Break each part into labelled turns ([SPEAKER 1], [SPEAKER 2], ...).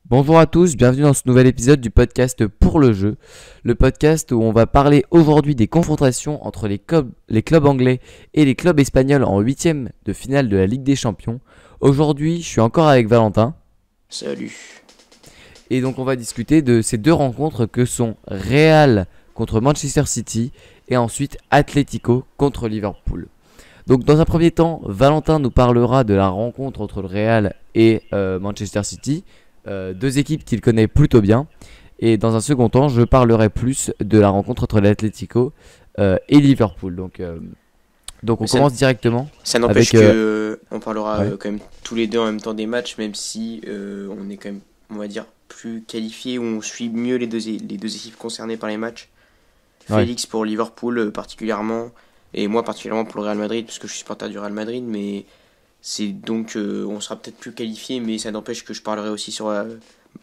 [SPEAKER 1] Bonjour à tous, bienvenue dans ce nouvel épisode du podcast Pour le jeu. Le podcast où on va parler aujourd'hui des confrontations entre les clubs anglais et les clubs espagnols en huitième de finale de la Ligue des Champions. Aujourd'hui, je suis encore avec Valentin.
[SPEAKER 2] Salut.
[SPEAKER 1] Et donc on va discuter de ces deux rencontres que sont Real contre Manchester City et ensuite Atlético contre Liverpool. Donc dans un premier temps, Valentin nous parlera de la rencontre entre le Real et Manchester City. Deux équipes qu'il connaît plutôt bien. Et dans un second temps, je parlerai plus de la rencontre entre l'Atlético et Liverpool. Donc on commence directement.
[SPEAKER 2] Ça n'empêche
[SPEAKER 1] avec,
[SPEAKER 2] que on parlera
[SPEAKER 1] ouais.
[SPEAKER 2] quand même tous les deux en même temps des matchs, même si on est quand même, on va dire, plus qualifié, où on suit mieux les deux équipes concernées par les matchs.
[SPEAKER 1] Ouais.
[SPEAKER 2] Félix pour Liverpool particulièrement, et moi particulièrement pour le Real Madrid, parce que je suis supporter du Real Madrid, mais c'est donc on sera peut-être plus qualifié, mais ça n'empêche que je parlerai aussi sur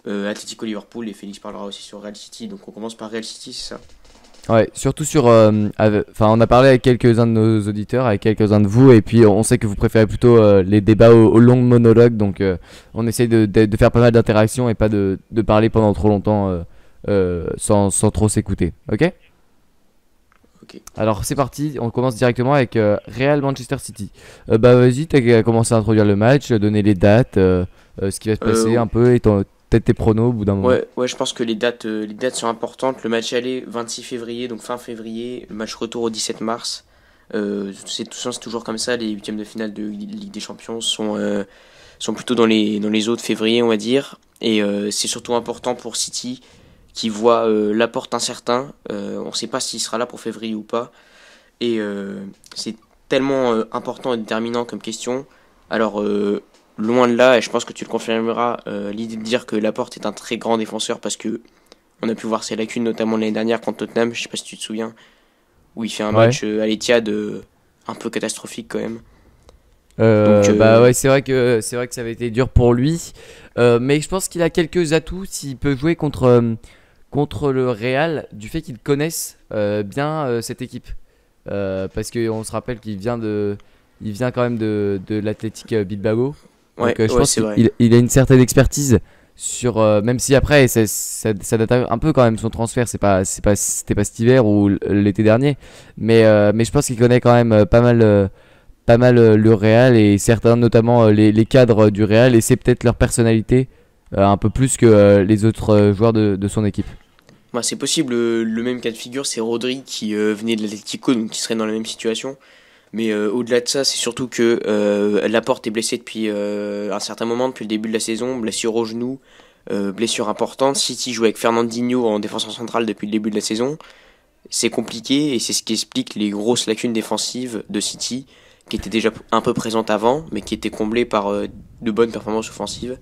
[SPEAKER 2] Atlético Liverpool et Félix parlera aussi sur Real City. Donc on commence par Real City, c'est ça?
[SPEAKER 1] Ouais, surtout sur. On a parlé avec quelques-uns de nos auditeurs, avec quelques-uns de vous, et puis on sait que vous préférez plutôt les débats aux longs monologues, donc on essaye de faire pas mal d'interactions et pas de parler pendant trop longtemps sans trop s'écouter. Ok?
[SPEAKER 2] Ok.
[SPEAKER 1] Alors c'est parti, on commence directement avec Real Manchester City. Bah vas-y, t'as commencé à introduire le match, donner les dates, ce qui va se passer un peu, et peut-être tes pronos au bout d'un moment.
[SPEAKER 2] Ouais, je pense que les dates sont importantes. Le match aller 26 février, donc fin février. Le match retour au 17 mars. C'est toujours comme ça. Les huitièmes de finale de Ligue des Champions sont plutôt dans les eaux de février, on va dire. Et c'est surtout important pour City qui voit Laporte incertain. On ne sait pas s'il sera là pour février ou pas. Et c'est tellement important et déterminant comme question. Alors, loin de là, et je pense que tu le confirmeras, l'idée de dire que Laporte est un très grand défenseur, parce que on a pu voir ses lacunes, notamment l'année dernière contre Tottenham, je sais pas si tu te souviens, où il fait un
[SPEAKER 1] Ouais.
[SPEAKER 2] match à l'Etihad un peu catastrophique quand même. Donc,
[SPEAKER 1] Bah ouais, c'est vrai que ça avait été dur pour lui. Mais je pense qu'il a quelques atouts s'il peut jouer contre le Real, du fait qu'il connaisse bien cette équipe. Parce qu'on se rappelle il vient quand même de l'Athletic Bilbao.
[SPEAKER 2] ouais,
[SPEAKER 1] Donc je
[SPEAKER 2] ouais,
[SPEAKER 1] pense
[SPEAKER 2] c'est vrai.
[SPEAKER 1] qu'il a une certaine expertise sur, même si après ça date un peu quand même son transfert. C'était pas cet hiver ou l'été dernier, mais je pense qu'il connaît quand même pas mal le Real, et certains, notamment les cadres du Real, et c'est peut-être leur personnalité un peu plus que les autres joueurs de son équipe.
[SPEAKER 2] Moi, c'est possible, le même cas de figure, c'est Rodri qui venait de l'Atlético, donc qui serait dans la même situation. Mais au-delà de ça, c'est surtout que Laporte est blessé depuis un certain moment, depuis le début de la saison, blessure au genou, blessure importante. City joue avec Fernandinho en défenseur central depuis le début de la saison. C'est compliqué, et c'est ce qui explique les grosses lacunes défensives de City, qui étaient déjà un peu présentes avant, mais qui étaient comblées par de bonnes performances offensives.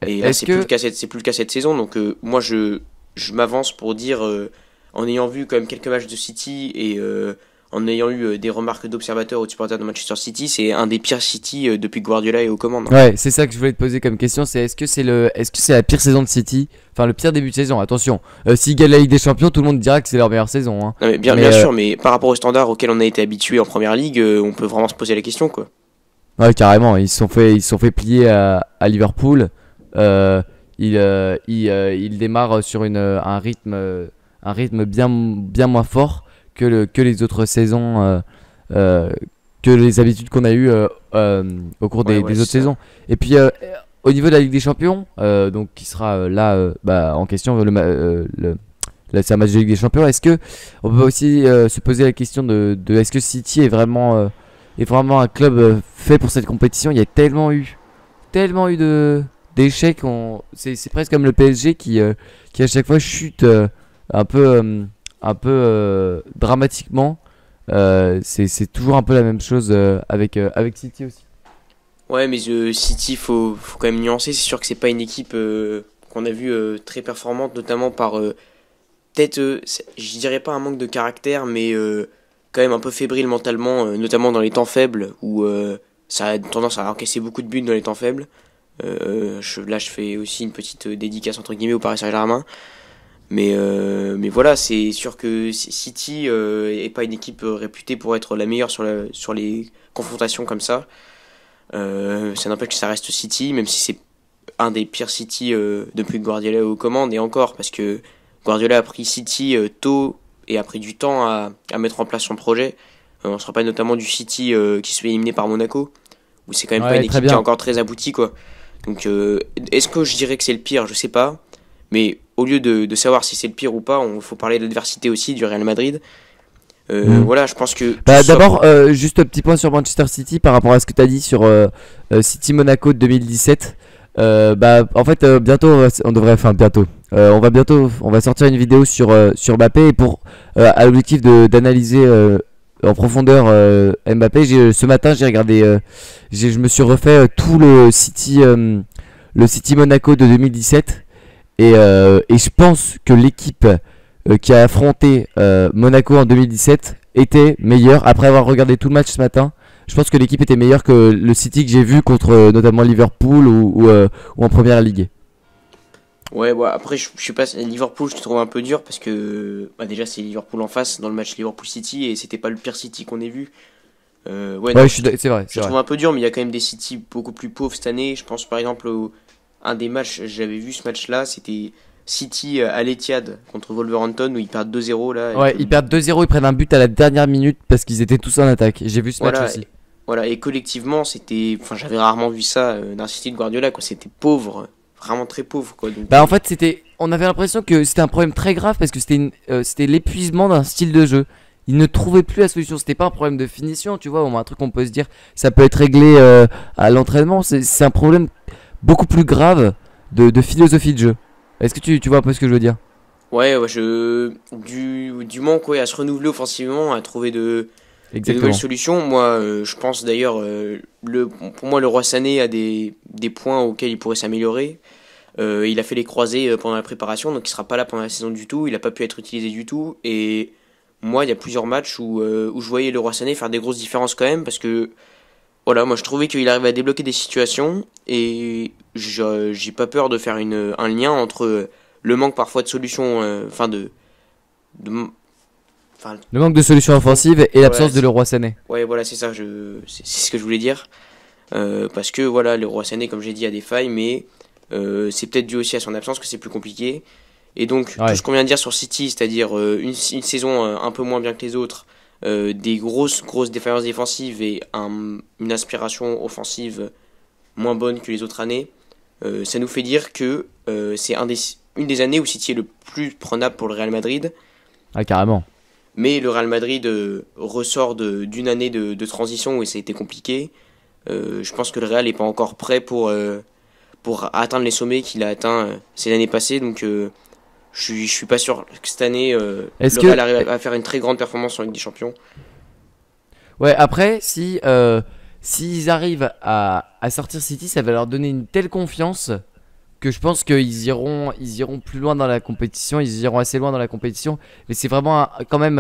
[SPEAKER 2] Et là,
[SPEAKER 1] Est-ce que
[SPEAKER 2] c'est plus le cas cette saison. Donc moi, je m'avance pour dire, en ayant vu quand même quelques matchs de City, et en ayant eu des remarques d'observateurs ou de supporters de Manchester City, c'est un des pires City depuis que Guardiola est aux commandes, hein.
[SPEAKER 1] Ouais, c'est ça que je voulais te poser comme question, c'est est-ce que c'est la pire saison de City, enfin le pire début de saison. Attention, s'ils gagnent la Ligue des Champions, tout le monde dira que c'est leur meilleure saison, hein.
[SPEAKER 2] Non, mais bien,
[SPEAKER 1] Mais
[SPEAKER 2] bien sûr, mais par rapport aux standards auxquels on a été habitué en première ligue, on peut vraiment se poser la question, quoi.
[SPEAKER 1] ouais, carrément, ils se sont fait plier à Liverpool. Ils démarrent sur un rythme bien moins fort que les autres saisons, que les habitudes qu'on a eues au cours
[SPEAKER 2] Ouais,
[SPEAKER 1] des,
[SPEAKER 2] ouais,
[SPEAKER 1] des autres
[SPEAKER 2] c'est ça.
[SPEAKER 1] saisons. Et puis au niveau de la Ligue des Champions, donc qui sera là en question, là, c'est un match de Ligue des Champions. Est-ce que on peut aussi se poser la question de est-ce que City est vraiment un club fait pour cette compétition? Il y a tellement eu d'échecs. C'est presque comme le PSG qui à chaque fois chute un peu, dramatiquement. C'est toujours un peu la même chose avec City aussi.
[SPEAKER 2] Ouais, mais City, faut quand même nuancer. C'est sûr que c'est pas une équipe qu'on a vue très performante, notamment par peut-être, je dirais pas un manque de caractère, mais quand même un peu fébrile mentalement, notamment dans les temps faibles, où ça a tendance à encaisser beaucoup de buts dans les temps faibles. Là, je fais aussi une petite dédicace entre guillemets au Paris Saint-Germain. Mais voilà, c'est sûr que City est pas une équipe réputée pour être la meilleure sur les confrontations comme ça. Ça n'empêche que ça reste City, même si c'est un des pires City depuis que Guardiola est aux commandes, et encore, parce que Guardiola a pris City tôt et a pris du temps à mettre en place son projet. On se rappelle notamment du City qui se fait éliminer par Monaco, où c'est quand même pas une équipe qui est encore très aboutie, quoi. Donc, est-ce que je dirais que c'est le pire? Je sais pas. Mais au lieu de savoir si c'est le pire ou pas, il faut parler de l'adversité aussi du Real Madrid. Voilà, je pense que...
[SPEAKER 1] D'abord, juste un petit point sur Manchester City par rapport à ce que tu as dit sur City Monaco de 2017. En fait, bientôt, on devrait... Enfin, bientôt. On va sortir une vidéo sur Mbappé. Et à l'objectif d'analyser en profondeur Mbappé, ce matin, j'ai regardé... je me suis refait tout le City Monaco de 2017. Et je pense que l'équipe qui a affronté Monaco en 2017 était meilleure. Après avoir regardé tout le match ce matin, je pense que l'équipe était meilleure que le City que j'ai vu contre notamment Liverpool ou en Première Ligue.
[SPEAKER 2] Ouais, bon, après je suis pas Liverpool, je te trouve un peu dur parce que déjà c'est Liverpool en face dans le match Liverpool City et c'était pas le pire City qu'on ait vu.
[SPEAKER 1] C'est vrai.
[SPEAKER 2] Je trouve un peu dur, mais il y a quand même des City beaucoup plus pauvres cette année. Je pense par exemple un des matchs, j'avais vu ce match-là, c'était City à l'Etihad contre Wolverhampton où ils perdent 2-0 là.
[SPEAKER 1] Ouais, ils perdent 2-0, ils prennent un but à la dernière minute parce qu'ils étaient tous en attaque. J'ai vu ce match aussi.
[SPEAKER 2] Voilà, et collectivement, j'avais rarement vu ça d'un City de Guardiola, quoi. C'était pauvre, vraiment très pauvre, quoi. Donc,
[SPEAKER 1] en fait, on avait l'impression que c'était un problème très grave parce que c'était l'épuisement d'un style de jeu. Ils ne trouvaient plus la solution. C'était pas un problème de finition, tu vois, un truc qu'on peut se dire, ça peut être réglé à l'entraînement. C'est un problème beaucoup plus grave de philosophie de jeu. Est-ce que tu vois un peu ce que je veux dire?
[SPEAKER 2] Ouais, du manque à se renouveler offensivement, à trouver de nouvelles solutions. Moi, je pense d'ailleurs, pour moi, le Roi Sané a des points auxquels il pourrait s'améliorer. Il a fait les croisés pendant la préparation, donc il sera pas là pendant la saison du tout. Il a pas pu être utilisé du tout. Et moi, il y a plusieurs matchs où je voyais le Roi Sané faire des grosses différences quand même, parce que voilà, moi je trouvais qu'il arrivait à débloquer des situations et j'ai pas peur de faire un lien entre le manque parfois de solutions, le
[SPEAKER 1] manque de solutions offensives et l'absence de Leroy Sané.
[SPEAKER 2] Ouais, voilà, c'est ça, c'est ce que je voulais dire. Parce que voilà, le Leroy Sané, comme j'ai dit, a des failles, mais c'est peut-être dû aussi à son absence que c'est plus compliqué. Et donc, tout ce qu'on vient de dire sur City, c'est-à-dire une saison un peu moins bien que les autres, des grosses défaillances défensives et une aspiration offensive moins bonne que les autres années, ça nous fait dire que c'est une des années où City est le plus prenable pour le Real Madrid.
[SPEAKER 1] Ah, carrément.
[SPEAKER 2] Mais le Real Madrid ressort d'une année de transition où ça a été compliqué. Je pense que le Real n'est pas encore prêt pour atteindre les sommets qu'il a atteints ces années passées. Donc je suis pas sûr que cette année le Real arrive à faire une très grande performance en Ligue des Champions.
[SPEAKER 1] Ouais, après, s'ils arrivent à sortir City, ça va leur donner une telle confiance que je pense qu'ils iront plus loin dans la compétition, ils iront assez loin dans la compétition. Mais c'est vraiment quand même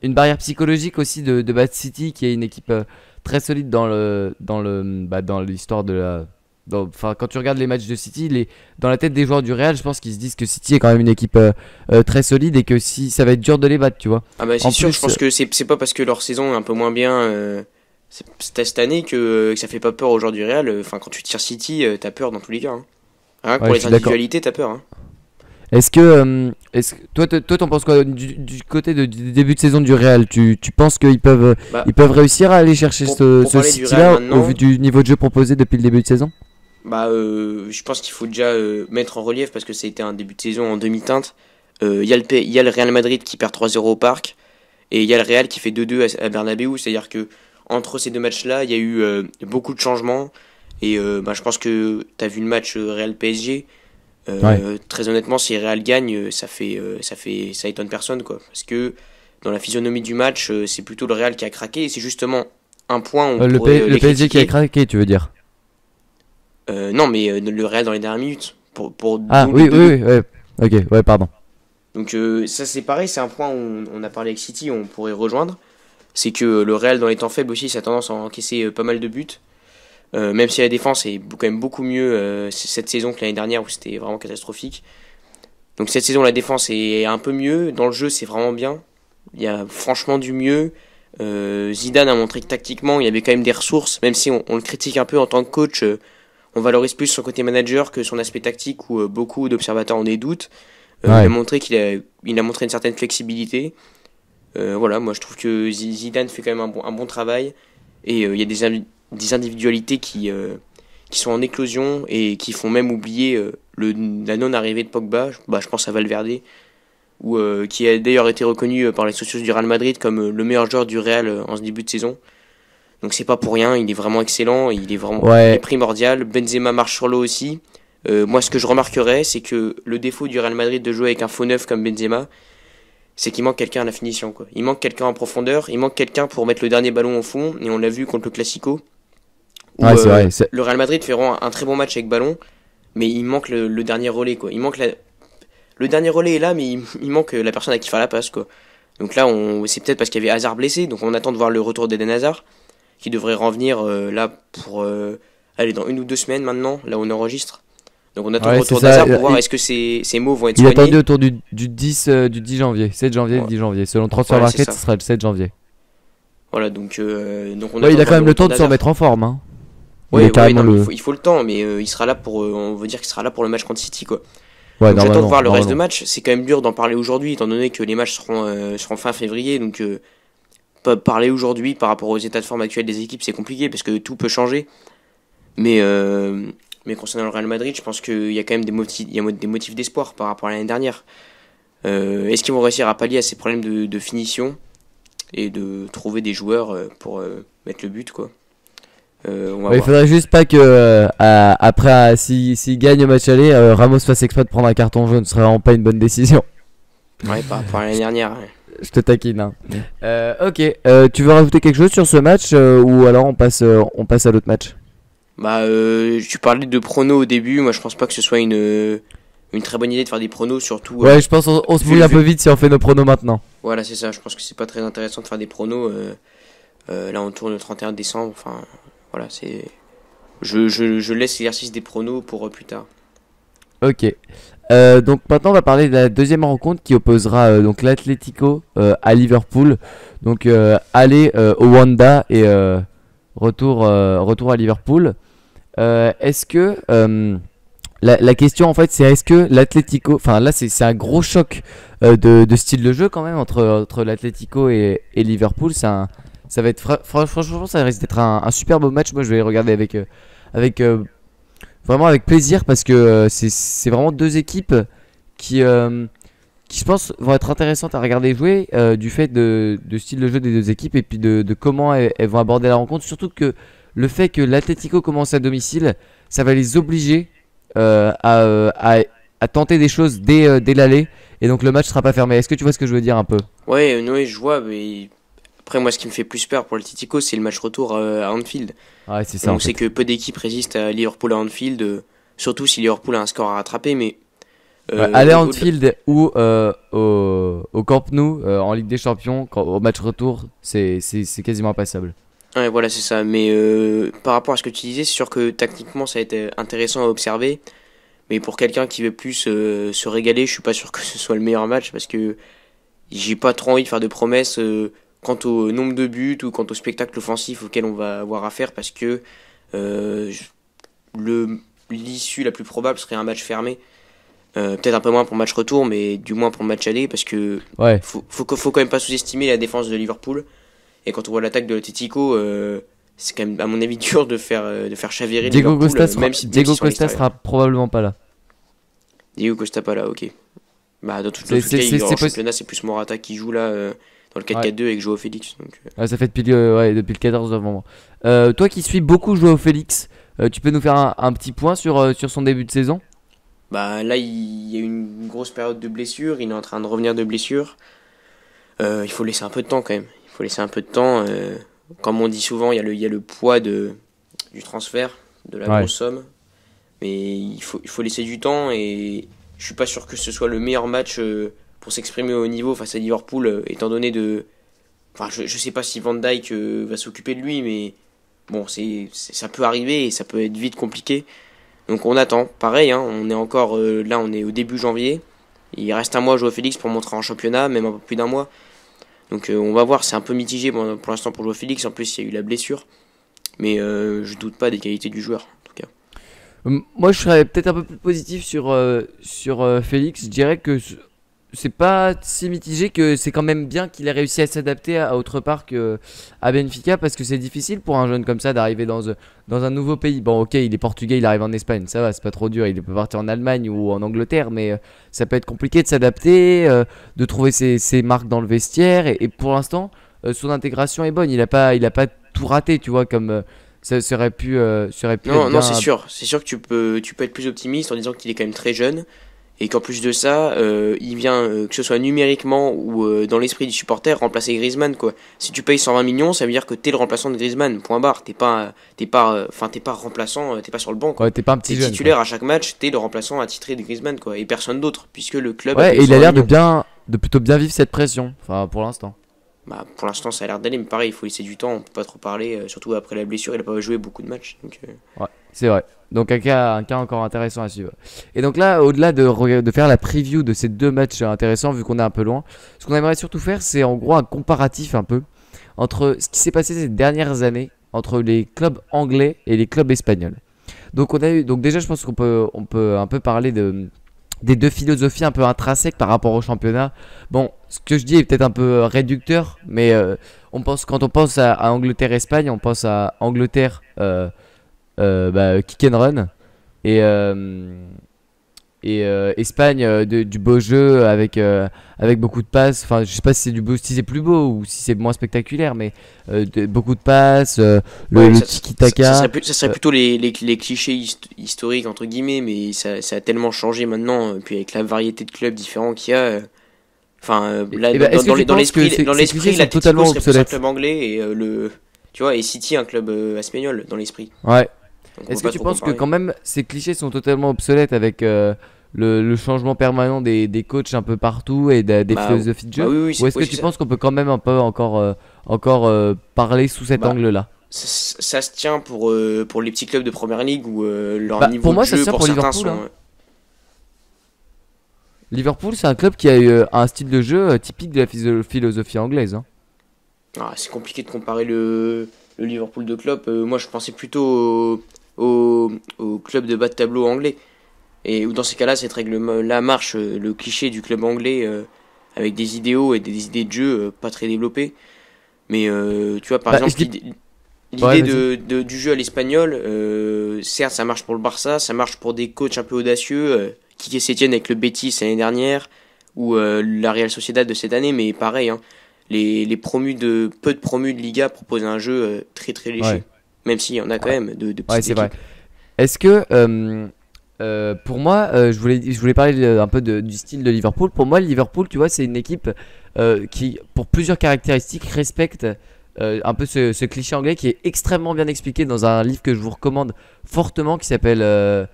[SPEAKER 1] une barrière psychologique aussi de battre City, qui est une équipe très solide dans l'histoire de la... quand tu regardes les matchs de City, dans la tête des joueurs du Real, je pense qu'ils se disent que City est quand même une équipe très solide et que si ça va être dur de les battre, tu vois.
[SPEAKER 2] Ah bah c'est sûr, je pense que c'est pas parce que leur saison est un peu moins bien cette année que ça fait pas peur aux joueurs du Real. Enfin, quand tu tires City, t'as peur dans tous les cas. Hein. Rien que pour les individualités, t'as peur. Hein.
[SPEAKER 1] Est-ce que toi t'en penses quoi du côté du début de saison du Real? Tu penses qu'ils peuvent réussir à aller chercher ce City-là au vu du niveau de jeu proposé depuis le début de saison?
[SPEAKER 2] Je pense qu'il faut déjà mettre en relief, parce que c'était un début de saison en demi-teinte. Il y a le Real Madrid qui perd 3-0 au Parc, et il y a le Real qui fait 2-2 à Bernabéu. C'est-à-dire que entre ces deux matchs-là, il y a eu beaucoup de changements. Et je pense que tu as vu le match Real PSG. Très honnêtement, si Real gagne, ça étonne personne, quoi. Parce que dans la physionomie du match, c'est plutôt le Real qui a craqué. Et c'est justement un point où
[SPEAKER 1] le PSG qui a craqué, tu veux dire?
[SPEAKER 2] Non, mais le Real dans les dernières minutes.
[SPEAKER 1] Oui. Ok, ouais, pardon.
[SPEAKER 2] Donc ça c'est pareil, c'est un point où on a parlé avec City, on pourrait rejoindre. C'est que le Real dans les temps faibles aussi, ça a tendance à encaisser pas mal de buts. Même si la défense est quand même beaucoup mieux cette saison que l'année dernière où c'était vraiment catastrophique. Donc cette saison la défense est un peu mieux, dans le jeu c'est vraiment bien. Il y a franchement du mieux. Zidane a montré que tactiquement il y avait quand même des ressources, même si on le critique un peu en tant que coach. on valorise plus son côté manager que son aspect tactique où beaucoup d'observateurs ont des doutes.
[SPEAKER 1] Ouais.
[SPEAKER 2] Il a montré il a montré une certaine flexibilité. Voilà, moi je trouve que Zidane fait quand même un bon travail et il y a des individualités qui sont en éclosion et qui font même oublier la non-arrivée de Pogba. Je pense à Valverde, qui a d'ailleurs été reconnu par les socios du Real Madrid comme le meilleur joueur du Real en ce début de saison. Donc c'est pas pour rien, il est vraiment excellent, il est primordial. Benzema marche sur l'eau aussi. Moi ce que je remarquerais, c'est que le défaut du Real Madrid de jouer avec un faux neuf comme Benzema, c'est qu'il manque quelqu'un à la finition, quoi. Il manque quelqu'un en profondeur, il manque quelqu'un pour mettre le dernier ballon au fond, et on l'a vu contre le Classico, où
[SPEAKER 1] Ouais, c'est vrai.
[SPEAKER 2] le Real Madrid fait vraiment un très bon match avec ballon, mais il manque le dernier relais, quoi. Le dernier relais est là, mais il manque la personne à qui faire la passe, quoi. Donc là, c'est peut-être parce qu'il y avait Hazard blessé, donc on attend de voir le retour d'Eden Hazard, qui devrait revenir là pour aller dans 1 ou 2 semaines maintenant, là où on enregistre. Donc on attend le retour d'Hazard pour voir est-ce que ces mots vont être
[SPEAKER 1] Il est
[SPEAKER 2] soignés.
[SPEAKER 1] attendu autour du 10 janvier, 7 janvier,
[SPEAKER 2] Ouais.
[SPEAKER 1] 10 janvier. Selon Transfer
[SPEAKER 2] Voilà, c'est
[SPEAKER 1] Market,
[SPEAKER 2] ça.
[SPEAKER 1] ce sera le 7 janvier.
[SPEAKER 2] Voilà, donc on
[SPEAKER 1] Ouais, il
[SPEAKER 2] attend
[SPEAKER 1] a quand même le temps de se
[SPEAKER 2] d'Hazard.
[SPEAKER 1] remettre en forme. Hein.
[SPEAKER 2] Ouais,
[SPEAKER 1] Il est carrément
[SPEAKER 2] non, mais
[SPEAKER 1] le.
[SPEAKER 2] il faut le temps, mais il sera là pour. On veut dire qu'il sera là pour le match contre City, quoi.
[SPEAKER 1] Ouais,
[SPEAKER 2] Donc j'attends de
[SPEAKER 1] normalement,
[SPEAKER 2] voir le reste de
[SPEAKER 1] normalement.
[SPEAKER 2] match. C'est quand même dur d'en parler aujourd'hui, étant donné que les matchs seront fin février. Donc parler aujourd'hui par rapport aux états de forme actuels des équipes, c'est compliqué parce que tout peut changer. Mais, mais concernant le Real Madrid, je pense qu'il y a quand même des motifs d'espoir par rapport à l'année dernière. Est-ce qu'ils vont réussir à pallier à ces problèmes de finition et de trouver des joueurs pour mettre le but, quoi. On va
[SPEAKER 1] Ouais, il
[SPEAKER 2] voir.
[SPEAKER 1] faudrait juste pas que après, s'il gagne au match aller, Ramos fasse exprès de prendre un carton jaune. Ce serait vraiment pas une bonne décision.
[SPEAKER 2] Ouais, par rapport à l'année dernière. Ouais.
[SPEAKER 1] Je te taquine. Hein. Ok. Tu veux rajouter quelque chose sur ce match ou alors on passe à l'autre match?
[SPEAKER 2] Tu parlais de pronos au début. Moi, je pense pas que ce soit une très bonne idée de faire des pronos, surtout.
[SPEAKER 1] Ouais, je pense on se
[SPEAKER 2] vu-
[SPEAKER 1] bouille un
[SPEAKER 2] vu-
[SPEAKER 1] peu vite si on fait nos pronos maintenant.
[SPEAKER 2] Voilà, c'est ça. Je pense que c'est pas très intéressant de faire des pronos. Là, on tourne le 31 décembre. Enfin, voilà, c'est. Je laisse l'exercice des pronos pour plus tard.
[SPEAKER 1] Ok. Donc maintenant on va parler de la deuxième rencontre qui opposera donc l'Atlético à Liverpool. Donc aller au Wanda et retour à Liverpool. Est-ce que la question en fait c'est est-ce que l'Atlético, enfin là c'est un gros choc de style de jeu quand même entre l'Atlético et Liverpool. Ça va être franchement ça risque d'être un super beau match. Moi je vais regarder avec vraiment avec plaisir parce que c'est vraiment deux équipes qui, qui je pense vont être intéressantes à regarder jouer du fait de style de jeu des deux équipes et puis de comment elles vont aborder la rencontre. Surtout que le fait que l'Atlético commence à domicile, ça va les obliger à tenter des choses dès l'aller et donc le match sera pas fermé. Est-ce que tu vois ce que je veux dire un peu?
[SPEAKER 2] Ouais, Noé, je vois, mais après, moi, ce qui me fait plus peur pour le Titico, c'est le match retour à Anfield.
[SPEAKER 1] Ouais, c'est
[SPEAKER 2] Et
[SPEAKER 1] ça en
[SPEAKER 2] on sait
[SPEAKER 1] fait.
[SPEAKER 2] que peu d'équipes résistent à Liverpool à Anfield, surtout si Liverpool a un score à rattraper, mais
[SPEAKER 1] Ouais, aller à
[SPEAKER 2] au-delà.
[SPEAKER 1] Anfield ou au Camp Nou en Ligue des Champions au match retour, c'est quasiment impassable.
[SPEAKER 2] Ouais, voilà, c'est ça. Mais par rapport à ce que tu disais, c'est sûr que tactiquement, ça a été intéressant à observer. Mais pour quelqu'un qui veut plus se régaler, je suis pas sûr que ce soit le meilleur match parce que j'ai pas trop envie de faire de promesses quant au nombre de buts ou quant au spectacle offensif auquel on va avoir affaire parce que euh, l'issue la plus probable serait un match fermé. Peut-être un peu moins pour le match retour, mais du moins pour le match aller parce que
[SPEAKER 1] Ouais.
[SPEAKER 2] faut quand même pas sous-estimer la défense de Liverpool. Et quand on voit l'attaque de l'Atlético, c'est quand même à mon avis dur de faire chavirer
[SPEAKER 1] Diego
[SPEAKER 2] Liverpool,
[SPEAKER 1] Costa sera,
[SPEAKER 2] même si, même
[SPEAKER 1] Diego
[SPEAKER 2] s'ils sont à
[SPEAKER 1] Costa
[SPEAKER 2] l'extérieur.
[SPEAKER 1] sera probablement pas là.
[SPEAKER 2] Diego Costa pas là, ok. Dans tout
[SPEAKER 1] C'est
[SPEAKER 2] cas,
[SPEAKER 1] c'est-
[SPEAKER 2] en
[SPEAKER 1] c'est possi-
[SPEAKER 2] championnat, c'est plus Morata qui joue là dans le 4-4-2 avec Joao Félix. Donc,
[SPEAKER 1] Ouais, ça fait depuis le 14 novembre. Toi qui suis beaucoup Joao Félix, tu peux nous faire un petit point sur son début de saison?
[SPEAKER 2] là, il y a eu une grosse période de blessure. Il est en train de revenir de blessure. Il faut laisser un peu de temps quand même. Il faut laisser un peu de temps. Comme on dit souvent, il y a le poids du transfert, de la
[SPEAKER 1] Ouais.
[SPEAKER 2] grosse somme. Mais il faut laisser du temps et je suis pas sûr que ce soit le meilleur match pour s'exprimer au niveau face à Liverpool, étant donné de. Enfin, je sais pas si Van Dijk va s'occuper de lui, mais bon, ça peut arriver et ça peut être vite compliqué. Donc on attend. Pareil, hein, on est encore là, on est au début janvier. Il reste un mois à Joao Félix pour montrer en championnat, même un peu plus d'un mois. Donc on va voir, c'est un peu mitigé pour l'instant pour Joao Félix. En plus, il y a eu la blessure, mais je doute pas des qualités du joueur. En tout cas.
[SPEAKER 1] Moi, je serais peut-être un peu plus positif sur Félix. Je dirais que c'est pas si mitigé, que c'est quand même bien qu'il ait réussi à s'adapter à autre part que à Benfica, parce que c'est difficile pour un jeune comme ça d'arriver dans un nouveau pays. Bon, ok, il est portugais, il arrive en Espagne, ça va, c'est pas trop dur. Il peut partir en Allemagne ou en Angleterre, mais ça peut être compliqué de s'adapter, de trouver ses marques dans le vestiaire. Et pour l'instant, son intégration est bonne. Il a pas tout raté, tu vois, comme ça aurait pu être
[SPEAKER 2] Non, non,
[SPEAKER 1] bien.
[SPEAKER 2] c'est sûr que tu peux être plus optimiste en disant qu'il est quand même très jeune et qu'en plus de ça, il vient, que ce soit numériquement ou dans l'esprit du supporter, remplacer Griezmann, quoi. Si tu payes 120 millions, ça veut dire que t'es le remplaçant de Griezmann, point barre. T'es pas remplaçant, t'es pas sur le banc, quoi.
[SPEAKER 1] Ouais, t'es pas un
[SPEAKER 2] T'es
[SPEAKER 1] petit jeune, quoi.
[SPEAKER 2] titulaire à chaque match, t'es le remplaçant attitré de Griezmann, quoi, et personne d'autre, puisque le club a
[SPEAKER 1] Ouais,
[SPEAKER 2] payé
[SPEAKER 1] et il a
[SPEAKER 2] 120
[SPEAKER 1] l'air de
[SPEAKER 2] millions.
[SPEAKER 1] de plutôt bien vivre cette pression. Enfin, pour l'instant.
[SPEAKER 2] Bah, pour l'instant, ça a l'air d'aller, mais pareil, il faut laisser du temps, on peut pas trop parler, surtout après la blessure, il a pas joué beaucoup de matchs, donc.
[SPEAKER 1] Ouais, c'est vrai. Donc un cas encore intéressant à suivre. Et donc là, au-delà de faire la preview de ces deux matchs intéressants, vu qu'on est un peu loin, ce qu'on aimerait surtout faire, c'est en gros un comparatif un peu entre ce qui s'est passé ces dernières années entre les clubs anglais et les clubs espagnols. Donc déjà, je pense qu'on peut un peu parler des deux philosophies un peu intrinsèques par rapport au championnat. Bon, ce que je dis est peut-être un peu réducteur, mais quand on pense à Angleterre-Espagne, on pense à Angleterre, kick and run, et, Espagne, du beau jeu avec beaucoup de passes. Enfin, je sais pas si c'est du beau, si c'est plus beau ou si c'est moins spectaculaire, mais beaucoup de passes, le,
[SPEAKER 2] Ouais,
[SPEAKER 1] le
[SPEAKER 2] ça
[SPEAKER 1] tiki-taka.
[SPEAKER 2] serait plutôt les clichés historiques, entre guillemets, mais ça a tellement changé maintenant, puis avec la variété de clubs différents qu'il y a. Enfin, là,
[SPEAKER 1] Et ben, est-ce que tu penses que
[SPEAKER 2] dans
[SPEAKER 1] ces clichés
[SPEAKER 2] l'esprit,
[SPEAKER 1] sont
[SPEAKER 2] l'Atlético
[SPEAKER 1] totalement
[SPEAKER 2] serait plus un
[SPEAKER 1] obsolètes?
[SPEAKER 2] club anglais et tu vois, et City un club espagnol dans l'esprit.
[SPEAKER 1] Ouais.
[SPEAKER 2] Donc on peut
[SPEAKER 1] Est-ce que
[SPEAKER 2] pas
[SPEAKER 1] tu
[SPEAKER 2] trop
[SPEAKER 1] penses que
[SPEAKER 2] comparer.
[SPEAKER 1] quand même ces clichés sont totalement obsolètes avec le changement permanent des coachs un peu partout et des
[SPEAKER 2] Bah,
[SPEAKER 1] philosophies de
[SPEAKER 2] bah
[SPEAKER 1] jeu?
[SPEAKER 2] oui, oui,
[SPEAKER 1] Ou est-ce que
[SPEAKER 2] oui,
[SPEAKER 1] tu
[SPEAKER 2] c'est ça.
[SPEAKER 1] penses qu'on peut quand même un peu encore parler sous cet
[SPEAKER 2] Bah,
[SPEAKER 1] angle-là?
[SPEAKER 2] ça se tient pour les petits clubs de première ligue où leur
[SPEAKER 1] Bah, pour
[SPEAKER 2] niveau de
[SPEAKER 1] moi, ça se
[SPEAKER 2] jeu
[SPEAKER 1] tient
[SPEAKER 2] pour
[SPEAKER 1] pour
[SPEAKER 2] certains
[SPEAKER 1] Liverpool,
[SPEAKER 2] sont.
[SPEAKER 1] hein. Liverpool, c'est un club qui a eu un style de jeu typique de la philosophie anglaise, hein.
[SPEAKER 2] C'est compliqué de comparer le Liverpool de Klopp. Moi, je pensais plutôt au club de bas de tableau anglais. Et où dans ces cas-là, cette règle-là marche, le cliché du club anglais avec des idéaux et des idées de jeu pas très développées. Mais tu vois, par
[SPEAKER 1] Bah, je
[SPEAKER 2] exemple,
[SPEAKER 1] dis. Ouais,
[SPEAKER 2] l'idée
[SPEAKER 1] vas-y.
[SPEAKER 2] du jeu à l'espagnol, certes, ça marche pour le Barça, ça marche pour des coachs un peu audacieux, Quique Sétienne avec le Betis l'année dernière, ou la Real Sociedad de cette année, mais pareil, hein, peu de promus de Liga proposent un jeu très très léché.
[SPEAKER 1] Ouais,
[SPEAKER 2] Même s'il y en a quand
[SPEAKER 1] ouais,
[SPEAKER 2] même de
[SPEAKER 1] ouais,
[SPEAKER 2] petites
[SPEAKER 1] c'est vrai.
[SPEAKER 2] équipes.
[SPEAKER 1] Est-ce que, pour moi, je voulais parler un peu du style de Liverpool. Pour moi, Liverpool, tu vois, c'est une équipe qui, pour plusieurs caractéristiques, respecte un peu ce cliché anglais qui est extrêmement bien expliqué dans un livre que je vous recommande fortement qui s'appelle de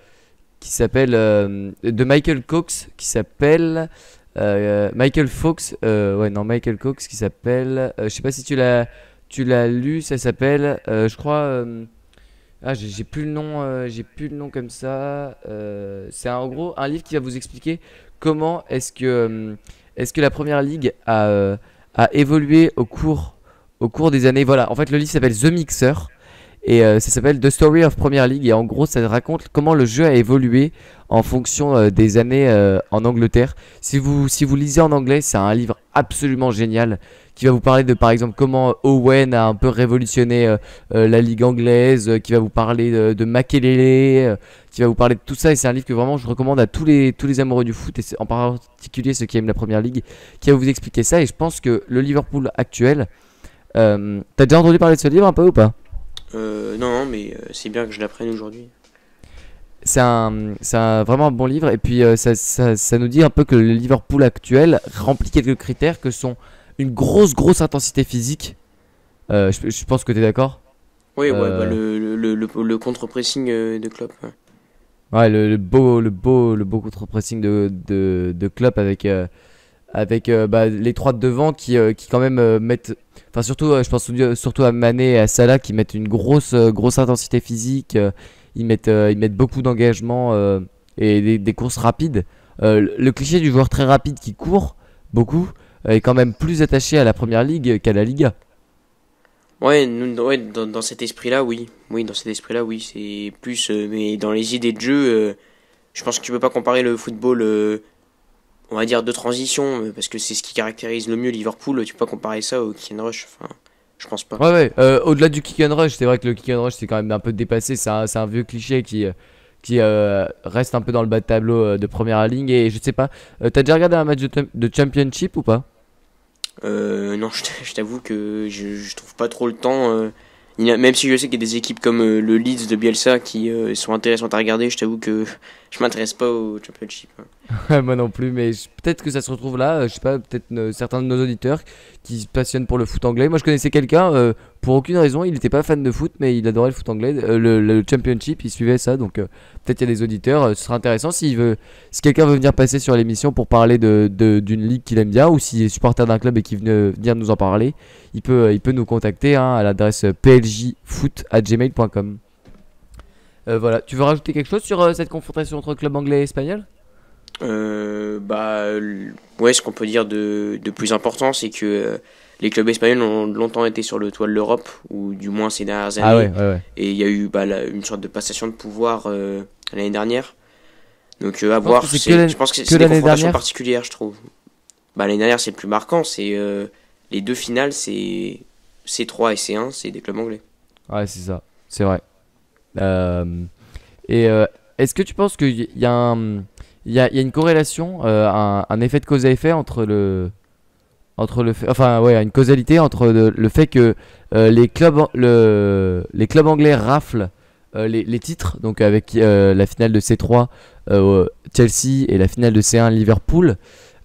[SPEAKER 1] Michael Cox, qui s'appelle Michael Fox, ouais, non, Michael Cox, qui s'appelle, je sais pas si tu l'as lu, ça s'appelle, je crois. J'ai plus le nom, comme ça. C'est en gros un livre qui va vous expliquer comment est-ce que la première ligue a évolué au cours des années. Voilà, en fait, le livre s'appelle The Mixer et ça s'appelle The Story of Premier League. Et en gros, ça raconte comment le jeu a évolué en fonction des années en Angleterre. Si vous lisez en anglais, c'est un livre absolument génial qui va vous parler de, par exemple, comment Owen a un peu révolutionné la ligue anglaise, qui va vous parler de Makelele, qui va vous parler de tout ça. Et c'est un livre que vraiment je recommande à tous les amoureux du foot, et en particulier ceux qui aiment la première ligue, qui va vous expliquer ça. Et je pense que le Liverpool actuel, t'as déjà entendu parler de ce livre un peu ou pas?
[SPEAKER 2] Non, non, mais c'est bien que je l'apprenne aujourd'hui.
[SPEAKER 1] Vraiment un bon livre. Et puis ça nous dit un peu que le Liverpool actuel remplit quelques critères que sont une grosse intensité physique. Je pense que tu es d'accord.
[SPEAKER 2] Oui, ouais, bah
[SPEAKER 1] Euh,
[SPEAKER 2] le contre-pressing de Klopp. Ouais.
[SPEAKER 1] ouais, le beau contre-pressing de Klopp avec les trois de devant qui quand même mettent. Enfin, surtout, je pense surtout à Mané et à Salah qui mettent une grosse intensité physique. Ils mettent beaucoup d'engagement et des courses rapides. Le cliché du joueur très rapide qui court beaucoup est quand même plus attaché à la première ligue qu'à la Liga.
[SPEAKER 2] Ouais, ouais, dans cet esprit-là, oui. Oui, dans cet esprit-là, oui. C'est plus, mais dans les idées de jeu, je pense que tu peux pas comparer le football, on va dire, de transition, parce que c'est ce qui caractérise le mieux Liverpool. Tu peux pas comparer ça au kick and rush. Enfin, je pense pas.
[SPEAKER 1] Ouais, ouais. Au-delà du kick and rush, c'est vrai que le kick and rush c'est quand même un peu dépassé. C'est un vieux cliché qui reste un peu dans le bas de tableau de première ligne. Et je sais pas, t'as déjà regardé un match de Championship ou pas?
[SPEAKER 2] Non, je t'avoue que je trouve pas trop le temps. Même si je sais qu'il y a des équipes comme le Leeds de Bielsa qui sont intéressantes à regarder, je t'avoue que je m'intéresse pas au Championship, hein.
[SPEAKER 1] Moi non plus, mais peut-être que ça se retrouve là. Je sais pas, peut-être certains de nos auditeurs qui se passionnent pour le foot anglais. Moi, je connaissais quelqu'un, pour aucune raison, il n'était pas fan de foot, mais il adorait le foot anglais, le Championship, il suivait ça. Donc, peut-être il y a des auditeurs. Ce sera intéressant si quelqu'un veut venir passer sur l'émission pour parler d'une ligue qu'il aime bien, ou s'il est supporter d'un club et qu'il veut venir nous en parler, il peut nous contacter, hein, à l'adresse pljfoot@gmail.com. Voilà, tu veux rajouter quelque chose sur cette confrontation entre club anglais et espagnol?
[SPEAKER 2] Ouais, ce qu'on peut dire de plus important, c'est que les clubs espagnols ont longtemps été sur le toit de l'Europe, ou du moins ces dernières
[SPEAKER 1] Ah
[SPEAKER 2] années.
[SPEAKER 1] ouais, ouais, ouais.
[SPEAKER 2] Et il y a eu une sorte de passation de pouvoir l'année dernière. Donc à
[SPEAKER 1] Je pense
[SPEAKER 2] voir,
[SPEAKER 1] que c'est que
[SPEAKER 2] je pense que
[SPEAKER 1] que
[SPEAKER 2] c'est des
[SPEAKER 1] l'année
[SPEAKER 2] confrontations
[SPEAKER 1] dernière.
[SPEAKER 2] particulières, je trouve. L'année dernière, c'est le plus marquant. C'est les deux finales, c'est C3 et C1, c'est des clubs anglais.
[SPEAKER 1] Ouais, c'est ça, c'est vrai. Euh, et est-ce que tu penses qu'il y a il y a une corrélation, un effet de cause à effet entre le fait, enfin ouais, une causalité entre le fait que les clubs anglais raflent les titres, donc avec la finale de C3 Chelsea et la finale de C1 Liverpool,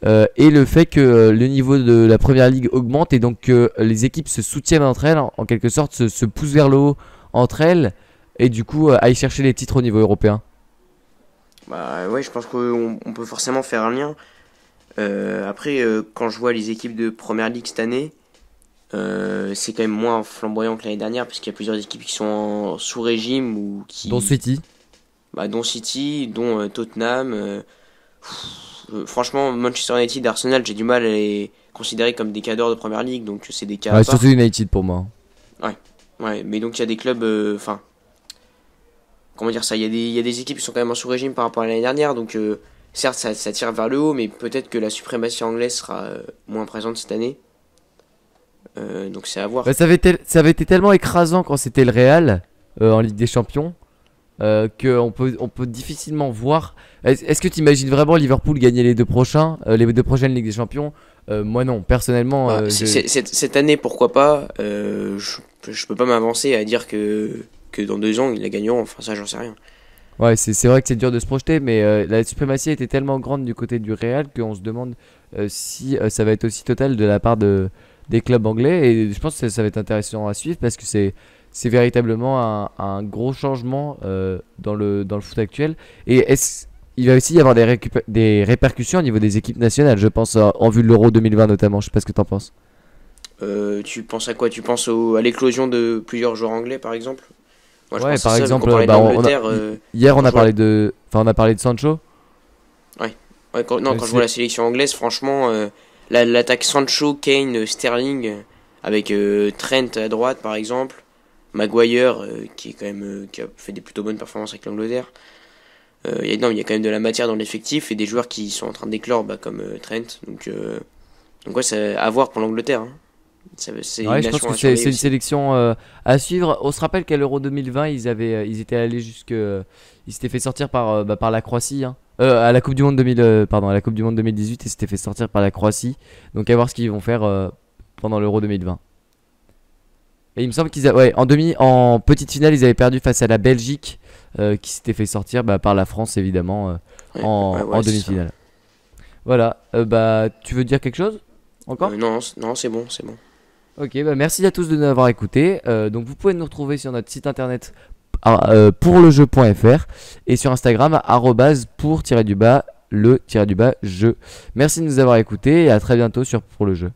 [SPEAKER 1] et le fait que le niveau de la première ligue augmente et donc que les équipes se soutiennent entre elles, en quelque sorte se poussent vers le haut entre elles et du coup aillent chercher les titres au niveau européen.
[SPEAKER 2] Bah ouais, je pense qu'on peut forcément faire un lien. Après, quand je vois les équipes de Première Ligue cette année, c'est quand même moins flamboyant que l'année dernière, parce qu'il y a plusieurs équipes qui sont en sous-régime ou
[SPEAKER 1] Dont
[SPEAKER 2] qui,
[SPEAKER 1] City.
[SPEAKER 2] dont City, dont Tottenham. Franchement, Manchester United, Arsenal, j'ai du mal à les considérer comme des cadors de Première Ligue, donc c'est des cas à
[SPEAKER 1] Ouais, surtout
[SPEAKER 2] part.
[SPEAKER 1] United pour moi.
[SPEAKER 2] Ouais, ouais, mais donc il y a des clubs, enfin, comment dire ça, il y a des équipes qui sont quand même en sous-régime par rapport à l'année dernière, donc certes ça tire vers le haut, mais peut-être que la suprématie anglaise sera moins présente cette année. Donc c'est à voir.
[SPEAKER 1] Bah, ça avait été tellement écrasant quand c'était le Real en Ligue des Champions, qu'on peut difficilement voir. Est-ce que tu imagines vraiment Liverpool gagner les deux prochaines Ligues des Champions? Moi non, personnellement.
[SPEAKER 2] Cette année, pourquoi pas. Je peux pas m'avancer à dire que dans 2 ans, ils la gagneront. Enfin, ça, j'en sais rien.
[SPEAKER 1] Ouais, c'est vrai que c'est dur de se projeter, mais la suprématie était tellement grande du côté du Real qu'on se demande si ça va être aussi total de la part des clubs anglais. Et je pense que ça va être intéressant à suivre parce que c'est véritablement un gros changement dans le foot actuel. Et il va aussi y avoir des répercussions au niveau des équipes nationales, je pense, en vue de l'Euro 2020 notamment. Je sais pas ce que t'en penses.
[SPEAKER 2] Tu penses à quoi? Tu penses à l'éclosion de plusieurs joueurs anglais, par exemple? Moi, je
[SPEAKER 1] Ouais,
[SPEAKER 2] pense à
[SPEAKER 1] par
[SPEAKER 2] ça, vu qu'on
[SPEAKER 1] exemple,
[SPEAKER 2] parlait de
[SPEAKER 1] bah,
[SPEAKER 2] l'Angleterre.
[SPEAKER 1] hier
[SPEAKER 2] Quand je vois
[SPEAKER 1] on a parlé de Sancho.
[SPEAKER 2] Ouais, non, quand je vois la sélection anglaise, franchement, l'attaque Sancho, Kane, Sterling, avec Trent à droite par exemple, Maguire qui est quand même qui a fait des plutôt bonnes performances avec l'Angleterre. Non, il y a quand même de la matière dans l'effectif et des joueurs qui sont en train d'éclore, comme Trent. Donc ouais, c'est à voir pour l'Angleterre, hein. C'est une
[SPEAKER 1] Ouais, je pense
[SPEAKER 2] nation
[SPEAKER 1] que
[SPEAKER 2] à
[SPEAKER 1] c'est
[SPEAKER 2] surveiller
[SPEAKER 1] une
[SPEAKER 2] aussi.
[SPEAKER 1] sélection à suivre. On se rappelle qu'à l'Euro 2020, ils étaient allés ils s'étaient fait sortir par la Croatie, hein. À la Coupe du Monde 2000, pardon, à la Coupe du Monde 2018, ils s'étaient fait sortir par la Croatie. Donc à voir ce qu'ils vont faire pendant l'Euro 2020. Et il me semble ouais, en petite finale, ils avaient perdu face à la Belgique, qui s'était fait sortir par la France évidemment en
[SPEAKER 2] C'est ça.
[SPEAKER 1] demi-finale. Voilà. Bah, tu veux dire quelque chose encore?
[SPEAKER 2] Non, non, c'est bon, c'est bon.
[SPEAKER 1] Ok, bah merci à tous de nous avoir écoutés. Donc vous pouvez nous retrouver sur notre site internet pourlejeu.fr et sur Instagram pour-le-jeu. Merci de nous avoir écoutés et à très bientôt sur Pour le jeu.